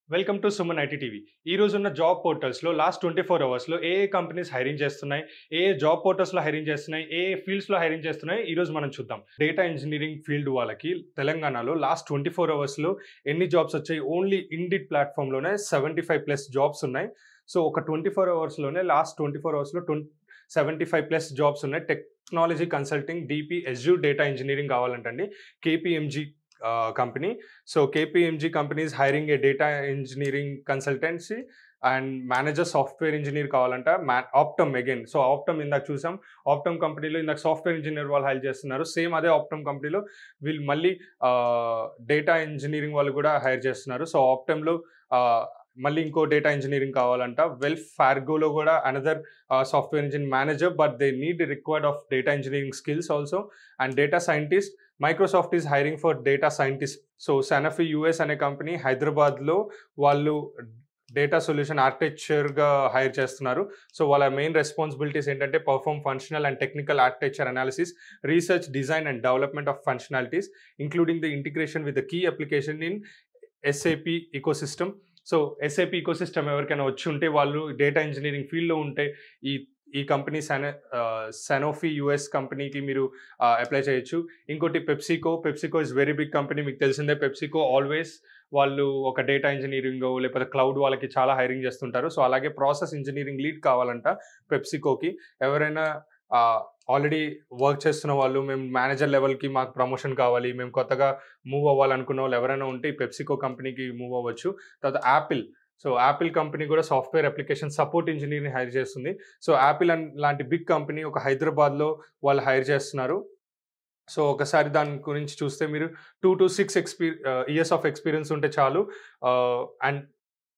Welcome to Suman IT TV. ఈ రోజున్న job పోర్టల్స్‌లో last 24 అవర్స్‌లో ఏ కంపెనీస్ హైరింగ్ చేస్తున్నాయి, జాబ్ పోర్టల్స్‌లో హైరింగ్ చేస్తున్నాయి, ఫీల్డ్స్‌లో హైరింగ్ చేస్తున్నాయి ఈరోజు మనం చూద్దాం. డేటా ఇంజినీరింగ్ ఫీల్డ్ వాళ్ళకి తెలంగాణలో లాస్ట్ 24 అవర్స్‌లో ఎన్ని జాబ్స్ వచ్చాయి? ఓన్లీ ఇండిడ్ ప్లాట్‌ఫామ్‌లోనే 75+ జాబ్స్ ఉన్నాయి. సో ఒక 24 అవర్స్‌లోనే లాస్ట్ 24 అవర్స్‌లో 75+ జాబ్స్ ఉన్నాయి. Technology consulting, DP, Azure data engineering కావాలంటండి. KPMG company. So KPMG company is hiring a data engineering consultancy and manager software engineer కావాలంట. Optum again. సో ఆప్టమ్ ఇందాక చూసాం. ఆప్టమ్ కంపెనీలో ఇందాక సాఫ్ట్వేర్ ఇంజనీర్ వాళ్ళు హైర్ చేస్తున్నారు. సేమ్ అదే ఆప్టమ్ కంపెనీలో వీళ్ళు మళ్ళీ డేటా ఇంజనీరింగ్ వాళ్ళు కూడా హైర్ చేస్తున్నారు. సో ఆప్టమ్లో మళ్ళీ ఇంకో డేటా ఇంజనీరింగ్ కావాలంట. వెల్ఫ్ ఫార్గోలో కూడా another software engineer manager, but they need required of data engineering skills also. And data scientist, Microsoft is hiring for data scientist. So Sanofi US అనే company హైదరాబాద్లో వాళ్ళు data solution ఆర్కిటెక్చర్గా hire చేస్తున్నారు. So వాళ్ళ main responsibilities ఏంటంటే perform functional and technical architecture analysis, research, design and development of functionalities including the integration with the key application in SAP ecosystem. So SAP ecosystem ఎవరికైనా వచ్చి ఉంటే, వాళ్ళు data engineering ఫీల్డ్లో ఉంటే ఈ కంపెనీ సనోఫీ యూఎస్ కంపెనీకి మీరు అప్లై చేయొచ్చు. ఇంకోటి PepsiCo is very big company. మీకు తెలిసిందే, పెప్సికో ఆల్వేస్ వాళ్ళు ఒక డేటా ఇంజనీరింగ్ లేకపోతే క్లౌడ్ వాళ్ళకి చాలా హైరింగ్ చేస్తుంటారు. సో అలాగే ప్రాసెస్ ఇంజనీరింగ్ లీడ్ కావాలంట పెప్సికోకి. ఎవరైనా ఆల్రెడీ వర్క్ చేస్తున్న వాళ్ళు, మేము మేనేజర్ లెవెల్కి మాకు ప్రమోషన్ కావాలి, మేము కొత్తగా మూవ్ అవ్వాలనుకున్న వాళ్ళు ఎవరైనా ఉంటే ఈ పెప్సికో కంపెనీకి మూవ్ అవ్వచ్చు. తర్వాత యాపిల్ కంపెనీ కూడా సాఫ్ట్వేర్ అప్లికేషన్ సపోర్ట్ ఇంజనీర్ని హైర్ చేస్తుంది. సో యాపిల్ లాంటి బిగ్ కంపెనీ ఒక హైదరాబాద్లో వాళ్ళు హైర్ చేస్తున్నారు. సో ఒకసారి దాని గురించి చూస్తే మీరు 2 to 6 ఇయర్స్ ఆఫ్ ఎక్స్పీరియన్స్ ఉంటే చాలు. And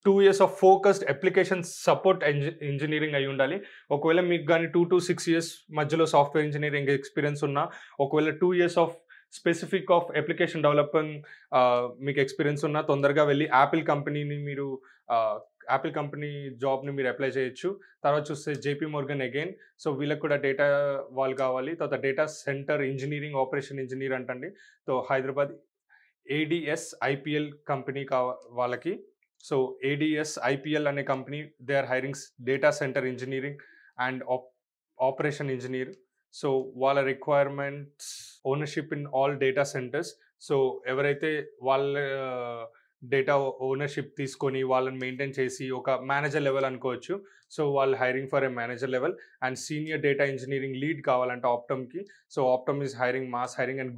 2 years of focused application support engineering అయి ఉండాలి. ఒకవేళ మీకు కానీ 2 to 6 years మధ్యలో సాఫ్ట్వేర్ ఇంజనీరింగ్ ఎక్స్పీరియన్స్ ఉన్నా, ఒకవేళ 2 years of specific of application development మీకు ఎక్స్పీరియన్స్ ఉన్నా, తొందరగా వెళ్ళి యాపిల్ కంపెనీ జాబ్ని మీరు అప్లై చేయొచ్చు. తర్వాత చూస్తే జేపీ మోర్గన్ అగైన్. సో వీళ్ళకి కూడా డేటా వాళ్ళు కావాలి. తర్వాత data centre engineering, operation engineer అంటండి. So Hyderabad ADS IPL company వాళ్ళకి. సో ఏడిఎస్ ఐపీఎల్ అనే company, they are hiring data centre engineering and operation engineer. So వాళ్ళ requirements ownership in all data centres. So ఎవరైతే వాళ్ళ data ownership తీసుకొని వాళ్ళని maintain చేసి ఒక మేనేజర్ లెవెల్ అనుకోవచ్చు. సో వాళ్ళు hiring for a manager level. And senior data engineering lead కావాలంటే ఆప్టమ్కి. So Optum is hiring mass hiring. And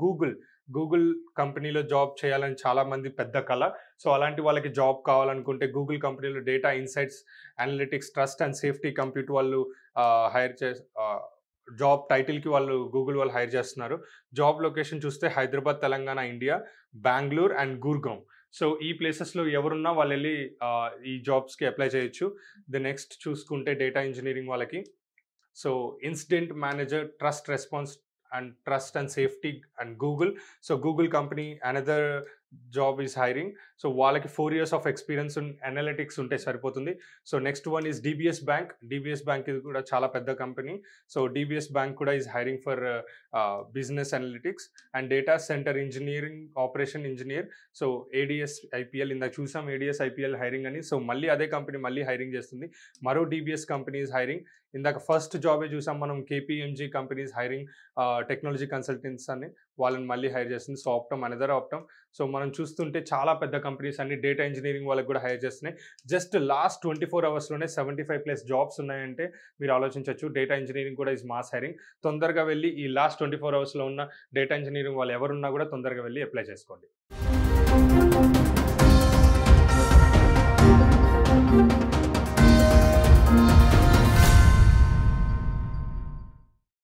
Google కంపెనీలో జాబ్ చేయాలని చాలామంది పెద్ద కళ. సో అలాంటి వాళ్ళకి జాబ్ కావాలనుకుంటే గూగుల్ కంపెనీలో data insights, analytics, trust and safety compute వాళ్ళు జాబ్ టైటిల్కి గూగుల్ వాళ్ళు హైర్ చేస్తున్నారు. జాబ్ లొకేషన్ చూస్తే Hyderabad, Telangana, India, Bengaluru and Gurgaon. So ఈ ప్లేసెస్లో ఎవరున్నా వాళ్ళు వెళ్ళి ఈ జాబ్స్కి అప్లై చేయొచ్చు. నెక్స్ట్ చూసుకుంటే డేటా ఇంజనీరింగ్ వాళ్ళకి, so incident manager, trust and safety and Google. So Google company another job is hiring. So వాళ్ళకి 4 years ఆఫ్ ఎక్స్పీరియన్స్ అనలిటిక్స్ ఉంటే సరిపోతుంది. So next one is DBS bank. ఇది కూడా చాలా పెద్ద కంపెనీ. సో డిబిఎస్ బ్యాంక్ కూడా is hiring for business analytics and data centre engineering, operation engineer. So ADS IPL, ఇందాక చూసాం ఏడిఎస్ ఐపీఎల్ హైరింగ్ అని. సో మళ్ళీ అదే కంపెనీ మళ్ళీ హైరింగ్ చేస్తుంది. మరో డిబిఎస్ కంపెనీ ఈజ్ హైరింగ్. ఇందాక ఫస్ట్ జాబే చూసాం మనం, KPMG companies hiring technology consultants అని, వాళ్ళని మళ్ళీ హైర్ చేస్తుంది. So another Optum. సో మనం చూస్తుంటే చాలా పెద్ద కంపెనీస్ అన్ని డేటా ఇంజనీరింగ్ వాళ్ళకి కూడా హైర్ చేస్తున్నాయి. జస్ట్ లాస్ట్ 24 అవర్స్లోనే 75+ జాబ్స్ ఉన్నాయంటే మీరు ఆలోచించవచ్చు. డేటా ఇంజనీరింగ్ కూడా ఈజ్ మాస్ హైరింగ్. తొందరగా వెళ్ళి ఈ లాస్ట్ 24 అవర్స్లో ఉన్న డేటా ఇంజనీరింగ్ వాళ్ళు ఎవరున్నా కూడా తొందరగా వెళ్ళి అప్లై చేసుకోండి.